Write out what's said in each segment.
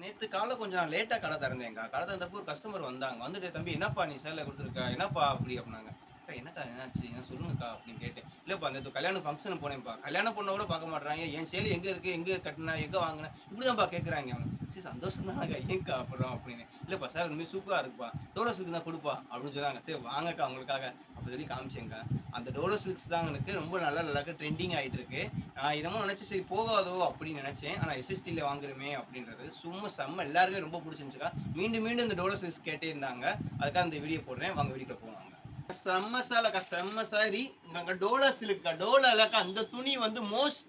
நேத்து காலைல கொஞ்சம் நான் லேட்டா கடை திறந்தேன்க்கா. கடை திறந்தப்போ ஒரு கஸ்டமர் வந்தாங்க. வந்துட்டு, "தம்பி என்னப்பா நீ சேலை குடுத்துருக்க? என்னப்பா அப்படி?" அப்படின்னாங்க. "அக்கா என்னக்கா என்னாச்சு? சொல்லுங்கக்கா" அப்படின்னு கேட்டேன். "இல்லப்பா நேத்து கல்யாண ஃபங்ஷனுக்கு போனேன்ப்பா. கல்யாண பொண்ண கூட பார்க்க மாட்றாங்க. என் சேலை எங்க இருக்கு? எங்க கட்டுன? எங்க வாங்குன?" இப்படிதான்ப்பா கேட்கறாங்க அவங்க. "சரி சந்தோஷம் தானக்கா. ஏன்க்கா அப்புறம்?" அப்படின்னு. "இல்லப்பா சேலை உண்மையிலே சூப்பரா இருக்குப்பா. டோலோ சில்க் தான் குடுப்பா" அப்படின்னு சொன்னாங்க. சரி வாங்கக்கா உங்களுக்காக அப்படி சொல்லி காமிச்சேன்க்கா. அந்த டோலோ சில்க்ஸ் தான் எனக்கு ரொம்ப நல்லா ட்ரெண்டிங் ஆயிட்டு இருக்கு. நான் என்னமோ நினைச்சேன் சரி போகாதோ அப்படின்னு நினைச்சேன். ஆனா எஸ்எஸ்டில வாங்குறோமே அப்படின்றது சும்மா செம்ம எல்லாருக்குமே ரொம்ப பிடிச்சிருந்துச்சுக்கா. மீண்டும் மீண்டும் இந்த டோலோ சில்க்ஸ் கேட்டே இருந்தாங்க. அதுக்காக இந்த வீடியோ போடுறேன். வாங்க வீடியோக்குள்ள போவாங்க. செம்ம சேலைக்கா செம்ம சாரி. இங்க டோலோ சில்க்க்கா. டோலோலக்கா அந்த துணி வந்து மோஸ்ட்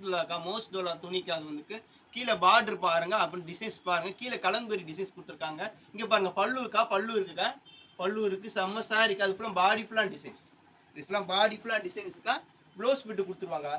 டோலோ துணிக்கு அது வந்து கீழே பார்டர் பாருங்க. அப்புறம் டிசைன்ஸ் பாருங்க. கீழே கலங்கரி டிசைன்ஸ் கொடுத்துருக்காங்க. இங்க பாருங்க பல்லு இருக்குக்கா. பல்லு இருக்கு செம்ம சாரிக்கா. அது ஃபுல்லா பாடி ஃபுல்லா டிசைன்ஸ். இது ஃபுல்லா பாடி ஃபுல்லா டிசைன்ஸ்க்கா. ப்ளவுஸ் பிட் கொடுத்துருவாங்க.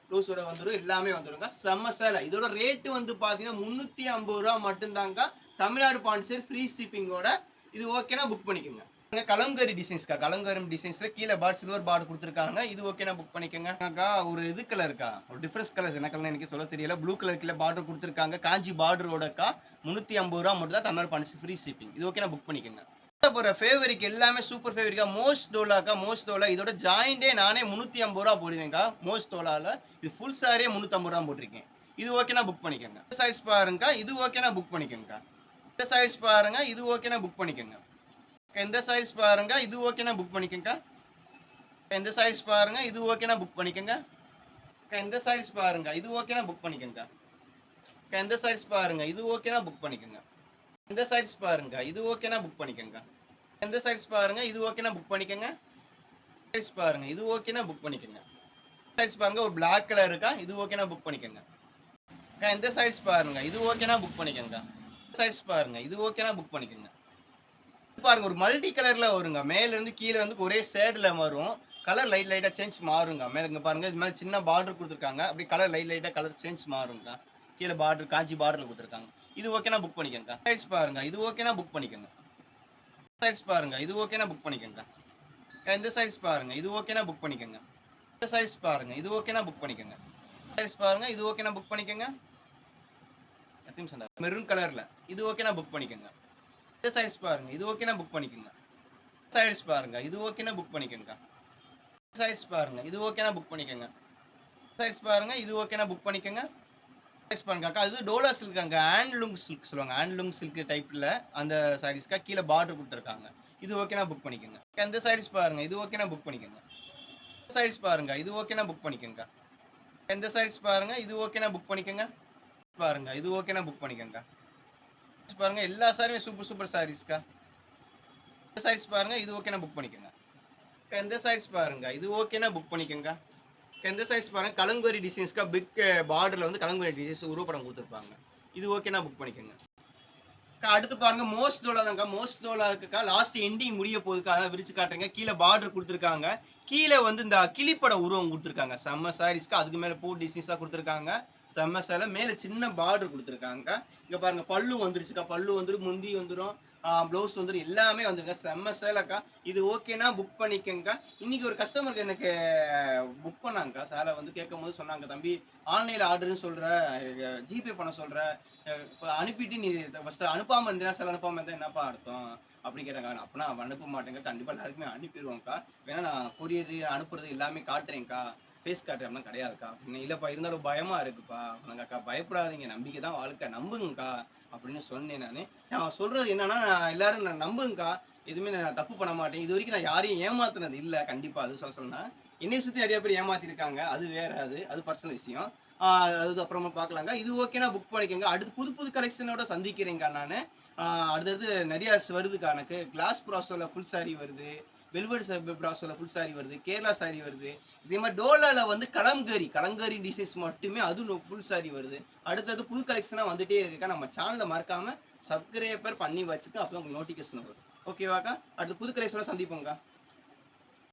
ப்ளவுஸோட வந்துடும் எல்லாமே வந்துருங்க. செம்ம சேலை. இதோட ரேட்டு வந்து பாத்தீங்கன்னா ரூ. 350 மட்டும்தாங்க. தமிழ்நாடு பாண்டிச்சேரி ஃப்ரீ ஷிப்பிங்கோட. இது ஓகேனா புக் பண்ணிக்கோங்க. கலம்கரி டிசைன்ஸ்க்கா. கலம்கரி டிசைன்ஸ்ல கீழே சில்வர் பார்டர் கொடுத்துருக்காங்க. இது ஓகேனா புக் பண்ணிக்கோங்க. ஒரு இது கலருக்கா ஒரு டிஃபரன்ஸ் கலர்ஸ் என்ன கலர் எனக்கு சொல்ல தெரியல. ப்ளூ கலர் கீழே பார்டர் கொடுத்துருக்காங்க. காஞ்சி பார்டரோடக்கா ரூ. 350 மட்டும் தான் தமிழ்நாடு பாண்டிச்சேரி ஃப்ரீ ஷிப்பிங். இது ஓகேனா புக் பண்ணிக்கோங்க. போற ஃபேவரிக் எல்லாமே சூப்பர் ஃபேவரிக்கா. மோஸ்ட் டோலா இதோட ஜாயிண்டே நானே ரூ. 350 போடுவேன்க்கா. மோஸ்ட் டோலால இது ஃபுல் சாரியே ரூ. 350 போட்டிருக்கேன். இது ஓகேனா புக் பண்ணிக்கோங்க. சைஸ் பாருங்கக்கா. இது ஓகேனா புக் பண்ணிக்கோங்க. இந்த சைஸ் பாருங்க. இது ஓகேனா புக் பண்ணிக்கோங்க. இந்த சைஸ் பாருங்க. இது ஓகேனா புக் பண்ணிக்கோங்க. இந்த சைஸ் பாருங்க. இது ஓகேனா புக் பண்ணிக்கோங்க. இந்த சைஸ் பாருங்க. இது ஓகேனா புக் பண்ணிக்கோங்க. இந்த சைஸ் பாருங்க. இது ஓகேனா புக் பண்ணிக்கோங்க. இந்த சைஸ் பாருங்க. இது ஓகேனா புக் பண்ணிக்கோங்க. இந்த சைஸ் பாருங்க. இது ஓகேனா புக் பண்ணிக்கோங்க. சைஸ் பாருங்க. இது ஓகேனா புக் பண்ணிக்கோங்க. சைஸ் பாருங்க. ஒரு பிளாக் கலர் இருக்கா. இது ஓகேனா புக் பண்ணிக்கோங்க. இந்த சைஸ் பாருங்க. இது ஓகேனா புக் பண்ணிக்கோங்க. சைஸ் பாருங்க. இது ஓகேனா புக் பண்ணிக்கோங்க. பாருங்க ஒரு மல்டி கலர்ல வருங்க. மேல இருந்து கீழ வந்து ஒரே ஷேட்ல வரும். கலர் லைட்டா சேஞ்ச் மாறுங்க. மேல இங்க பாருங்க. இது மாதிரி சின்ன பார்டர் குடுத்துருக்காங்க. அப்படியே கலர் லைட்டா கலர் சேஞ்ச் மாறுங்க. கீழ பார்டர் காஞ்சி பார்டர்ல குடுத்துருக்காங்க. இது ஓகேனா புக் பண்ணிக்கோங்க. சைஸ் பாருங்க. இது ஓகேனா புக் பண்ணிக்கோங்க. சைஸ் பாருங்க. இது ஓகேனா புக் பண்ணிக்கோங்க. இந்த சைஸ் பாருங்க. இது ஓகேனா புக் பண்ணிக்கோங்க. இந்த சைஸ் பாருங்க. இது ஓகேனா புக் பண்ணிக்கோங்க. சைஸ் பாருங்க. இது ஓகேனா புக் பண்ணிக்கோங்க. மெரூன் கலர்ல. இது ஓகேனா புக் பண்ணிக்கோங்க. இந்த சைஸ் பாருங்க. இது ஓகேனா புக் பண்ணிக்கோங்க. சைஸ் பாருங்க. இது ஓகேனா புக் பண்ணிக்கோங்க. சைஸ் பாருங்க. இது ஓகேனா புக் பண்ணிக்கோங்க. சைஸ் பாருங்க. இது ஓகேனா புக் பண்ணிக்கோங்க. சைஸ் பாருங்க அக்கா. இது டோலா சில்க் அங்க ஹேண்ட்லூம் சில்க் சொல்லுவாங்க. ஹேண்ட்லூம் சில்க் டைப்ல அந்த சாரீஸ்க்கா கீழ பார்டர் குடுத்துருக்காங்க. இது ஓகேனா புக் பண்ணிக்கோங்க. இந்த சாரீஸ் பாருங்க. இது ஓகேனா புக் பண்ணிக்கோங்க. சாரீஸ் பாருங்க. இது ஓகேனா புக் பண்ணிக்கோங்க. இந்த சாரீஸ் பாருங்க. இது ஓகேனா புக் பண்ணிக்கோங்க. பாருங்க. இது ஓகேனா புக் பண்ணிக்கோங்க. பாருங்க எல்லா சாரியுமே சூப்பர் சாரீஸ்க்கா. இந்த சாரீஸ் பாருங்க. இது ஓகேனா புக் பண்ணிக்கோங்க. இந்த சாரீஸ் பாருங்க. இது ஓகேனா புக் பண்ணிக்கோங்க. இந்த சைஸ் பாருங்க கலங்கரி டிசைன்ஸ்க்கா பிக் பார்டர்ல வந்து கலங்கரி டிசைன்ஸ் உருவப்படம் கொடுத்துருப்பாங்க. இது ஓகேனா புக் பண்ணிக்கோங்க. அடுத்து பாருங்க மோஸ்ட் டோலா தாங்க. மோஸ்ட் டோலா இருக்குக்கா. லாஸ்ட் எண்டிங் முடிய போகுதுக்கா. அதான் விரிச்சு காட்டுறேங்க. கீழே பார்டர் கொடுத்துருக்காங்க. கீழே வந்து இந்த கிளிப்பட உருவம் கொடுத்துருக்காங்க. செம்ம சாரீஸ்க்கு அதுக்கு மேல பூ டிசைன்ஸா கொடுத்துருக்காங்க. செம்ம சேலை மேல சின்ன பார்டர் கொடுத்துருக்காங்க. இங்க பாருங்க பல்லு வந்துருச்சுக்கா. பல்லு வந்துடும், முந்தி வந்துடும், ப்ளவுஸ் வந்துடும், எல்லாமே வந்துருங்க. செம்ம சேலைக்கா. இது ஓகேனா புக் பண்ணிக்கங்க. இன்னைக்கு ஒரு கஸ்டமருக்கு எனக்கு புக் பண்ணாங்கக்கா. சேலை வந்து கேட்கும் போது சொன்னாங்க, தம்பி ஆன்லைன்ல ஆர்டர்னு சொல்ற, ஜிபே பண்ண சொல்ற, இப்போ அனுப்பிட்டு நீ ஃபர்ஸ்ட் அனுப்பாம இருந்தா சில அனுப்பாம இருந்தா என்னப்பா அர்த்தம் அப்படி கேட்டாங்க. அப்பனா அனுப்ப மாட்டேங்க. கண்டிப்பா எல்லாருக்குமே அனுப்பிடுவோம்க்கா. வேணா நான் கொரியர் அனுப்புறது எல்லாமே காட்டுறேன்க்கா. ஃபேஸ் காட்டுற அப்படிலாம் கிடையாதுக்கா. இல்லப்பா இருந்தாலும் பயமா இருக்குப்பா. அக்கா பயப்படாதீங்க. நம்பிக்கை தான் வாழ்க்கை. நம்புங்கக்கா அப்படின்னு சொன்னேன் நானு. நான் சொல்றது என்னன்னா எல்லாரும் நான் நம்புங்கக்கா. எதுவுமே நான் தப்பு பண்ண மாட்டேன். இது வரைக்கும் நான் யாரையும் ஏமாத்துனது இல்ல. கண்டிப்பா அது சொல்லணும்னா என்னைய சுத்தி நிறைய பேர் ஏமாத்திருக்காங்க. அது வேற. அது பர்சனல் விஷயம். அது அப்புறமா பார்க்கலாங்க. இது ஓகேனா புக் பண்ணிக்கோங்க. அடுத்து புது கலெக்ஷனோட சந்திக்கிறேன்க்கா நானு. அடுத்தது நிறைய வருதுக்கா எனக்கு. கிளாஸ் ப்ராசோல ஃபுல் சாரி வருது. வெல்வெட் ப்ராசோல ஃபுல் சாரி வருது. கேரளா சாரி வருது. இதே மாதிரி டோலால வந்து கலங்கரி டிசைன்ஸ் மட்டுமே அது ஃபுல் சாரி வருது. அடுத்தது புது கலெக்ஷனா வந்துட்டே இருக்குக்கா. நம்ம சேனலை மறக்காம சப்ஸ்கிரைபர் பண்ணி வச்சுக்க. அப்பதான் உங்களுக்கு நோட்டிபிகேஷன் வரும். ஓகேவாக்கா? அடுத்து புது கலெக்ஷனோட சந்திப்போம்க்கா.